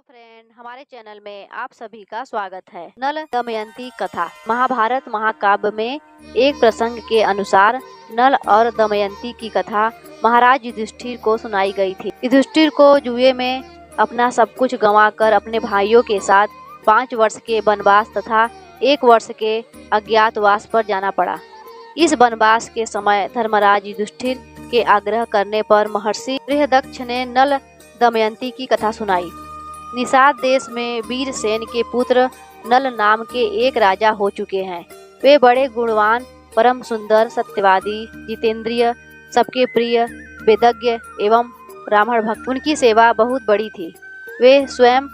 Friend, हमारे channel में आप सभी का स्वागत है। नल दमयंती कथा महाभारत महाकाव्य में एक प्रसंग के अनुसार नल और दमयंती की कथा महाराज युधिष्ठिर को सुनाई गई थी। युधिष्ठिर को जुए में अपना सब कुछ गंवाकर अपने भाइयों के साथ 5 वर्ष के वनवास तथा 1 वर्ष के अज्ञातवास पर जाना पड़ा। इस वनवास के समय धर्मराज युधिष्ठिर के आग्रह करने पर महर्षि बृहदक्ष ने नल दमयंती की कथा सुनाई। निषाद देश में वीरसेन के पुत्र नल नाम के एक राजा हो चुके हैं। वे बड़े गुणवान, परम सुंदर, सत्यवादी, जितेंद्रिय, सबके प्रिय, वेदज्ञ एवं ब्राह्मण भक्त। उनकी सेवा बहुत बड़ी थी। वे स्वयं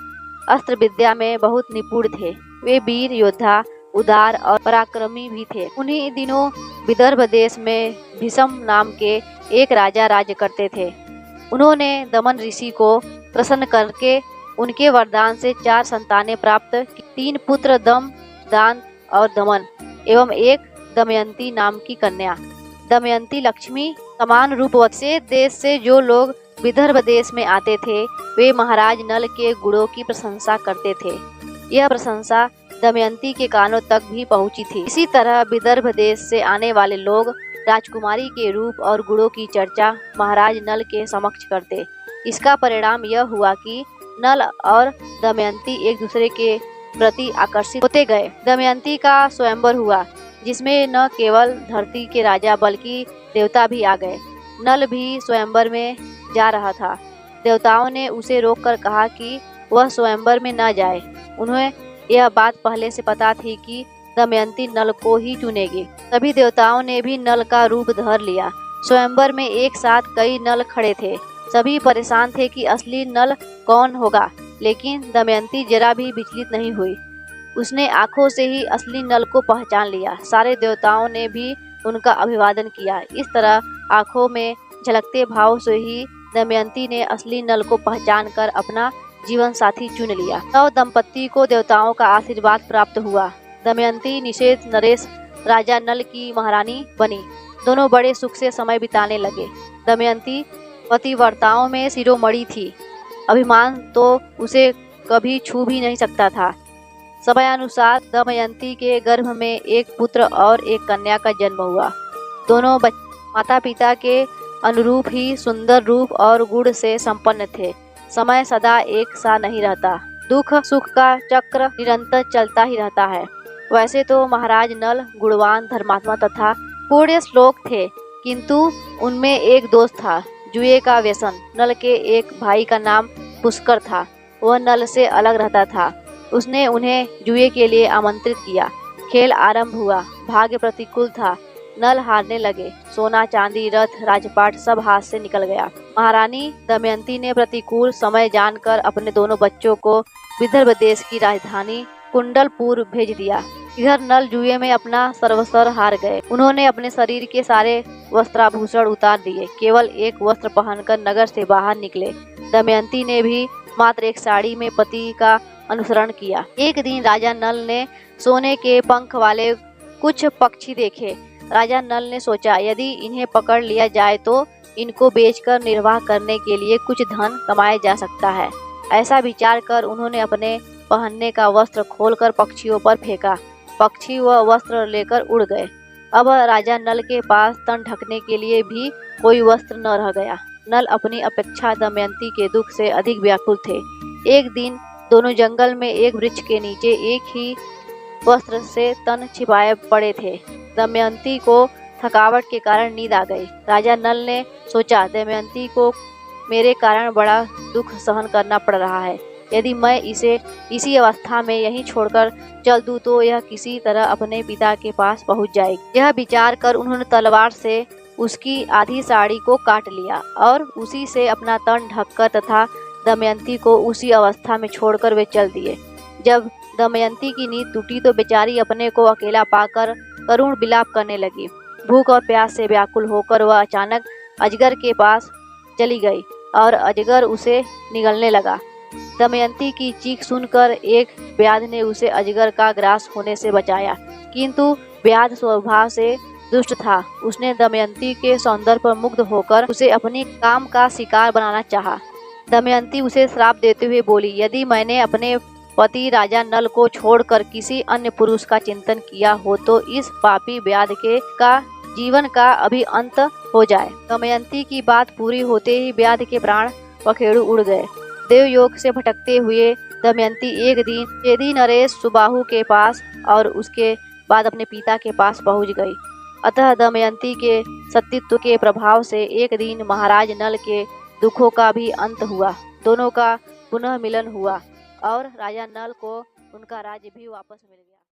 अस्त्र विद्या में बहुत निपुण थे। वे वीर योद्धा, उदार और पराक्रमी भी थे। उन्हीं दिनों विदर्भ देश में भीष्म नाम के एक राजा राज्य करते थे। उन्होंने दमन ऋषि को प्रसन्न करके उनके वरदान से 4 संतानें प्राप्त, 3 पुत्र दम, दान और दमन एवं एक दमयंती नाम की कन्या। दमयंती लक्ष्मी समान रूपवती से देश से जो लोग विदर्भ देश में आते थे वे महाराज नल के गुणों की प्रशंसा करते थे। यह प्रशंसा दमयंती के कानों तक भी पहुंची थी। इसी तरह विदर्भ देश से आने वाले लोग राजकुमारी के रूप और गुणों की चर्चा महाराज नल के समक्ष करते। इसका परिणाम यह हुआ कि नल और दमयंती एक दूसरे के प्रति आकर्षित होते गए। दमयंती का स्वयंवर हुआ, जिसमें न केवल धरती के राजा बल्कि देवता भी आ गए। नल भी स्वयंवर में जा रहा था। देवताओं ने उसे रोककर कहा कि वह स्वयंवर में न जाए। उन्हें यह बात पहले से पता थी कि दमयंती नल को ही चुनेगी। सभी देवताओं ने भी नल का रूप धर लिया। स्वयंवर में एक साथ कई नल खड़े थे। सभी परेशान थे कि असली नल कौन होगा, लेकिन दमयंती जरा भी विचलित नहीं हुई। उसने आंखों से ही असली नल को पहचान लिया। सारे देवताओं ने भी उनका अभिवादन किया। इस तरह आंखों में झलकते भाव से ही दमयंती ने असली नल को पहचान कर अपना जीवन साथी चुन लिया। नव दंपति को देवताओं का आशीर्वाद प्राप्त हुआ। दमयंती निषेध नरेश राजा नल की महारानी बनी। दोनों बड़े सुख से समय बिताने लगे। दमयंती पतिव्रताओं में शिरोमणि थी। अभिमान तो उसे कभी छू भी नहीं सकता था। समयानुसार दमयंती के गर्भ में एक पुत्र और एक कन्या का जन्म हुआ। दोनों माता पिता के अनुरूप ही सुंदर रूप और गुण से संपन्न थे। समय सदा एक सा नहीं रहता। दुख सुख का चक्र निरंतर चलता ही रहता है। वैसे तो महाराज नल गुणवान, धर्मात्मा तथा पुण्य श्लोक थे, किंतु उनमें एक दोष था, जुए का व्यसन। नल के एक भाई का नाम पुष्कर था। वह नल से अलग रहता था। उसने उन्हें जुए के लिए आमंत्रित किया। खेल आरंभ हुआ। भाग्य प्रतिकूल था। नल हारने लगे। सोना, चांदी, रथ, राजपाट सब हाथ से निकल गया। महारानी दमयंती ने प्रतिकूल समय जानकर अपने दोनों बच्चों को विदर्भ देश की राजधानी कुंडलपुर भेज दिया। इधर नल जुए में अपना सर्वस्व हार गए। उन्होंने अपने शरीर के सारे वस्त्राभूषण उतार दिए। केवल एक वस्त्र पहनकर नगर से बाहर निकले। दमयंती ने भी मात्र एक साड़ी में पति का अनुसरण किया। एक दिन राजा नल ने सोने के पंख वाले कुछ पक्षी देखे। राजा नल ने सोचा, यदि इन्हें पकड़ लिया जाए तो इनको बेचकर निर्वाह करने के लिए कुछ धन कमाया जा सकता है। ऐसा विचार कर उन्होंने अपने पहनने का वस्त्र खोलकर पक्षियों पर फेंका। पक्षी वह वस्त्र लेकर उड़ गए। अब राजा नल के पास तन ढकने के लिए भी कोई वस्त्र न रह गया। नल अपनी अपेक्षा दमयंती के दुख से अधिक व्याकुल थे। एक दिन दोनों जंगल में एक वृक्ष के नीचे एक ही वस्त्र से तन छिपाए पड़े थे। दमयंती को थकावट के कारण नींद आ गई। राजा नल ने सोचा, दमयंती को मेरे कारण बड़ा दुख सहन करना पड़ रहा है। यदि मैं इसे इसी अवस्था में यहीं छोड़कर चल दूं तो यह किसी तरह अपने पिता के पास पहुंच जाएगी। यह विचार कर उन्होंने तलवार से उसकी आधी साड़ी को काट लिया और उसी से अपना तन ढककर तथा दमयंती को उसी अवस्था में छोड़कर वे चल दिए। जब दमयंती की नींद टूटी तो बेचारी अपने को अकेला पाकर करुण विलाप करने लगी। भूख और प्यास से व्याकुल होकर वह अचानक अजगर के पास चली गई और अजगर उसे निगलने लगा। दमयंती की चीख सुनकर एक व्याध ने उसे अजगर का ग्रास होने से बचाया, किंतु व्याध स्वभाव से दुष्ट था। उसने दमयंती के सौंदर्य पर मुग्ध होकर उसे अपनी काम का शिकार बनाना चाहा। दमयंती उसे श्राप देते हुए बोली, यदि मैंने अपने पति राजा नल को छोड़कर किसी अन्य पुरुष का चिंतन किया हो तो इस पापी व्याध के का जीवन का अभी अंत हो जाए। दमयंती की बात पूरी होते ही व्याध के प्राण पखेरु उड़ गए। देवयोग से भटकते हुए दमयंती एक दिन चेदी नरेश सुबाहु के पास और उसके बाद अपने पिता के पास पहुंच गई। अतः दमयंती के सतीत्व के प्रभाव से एक दिन महाराज नल के दुखों का भी अंत हुआ। दोनों का पुनः मिलन हुआ और राजा नल को उनका राज्य भी वापस मिल गया।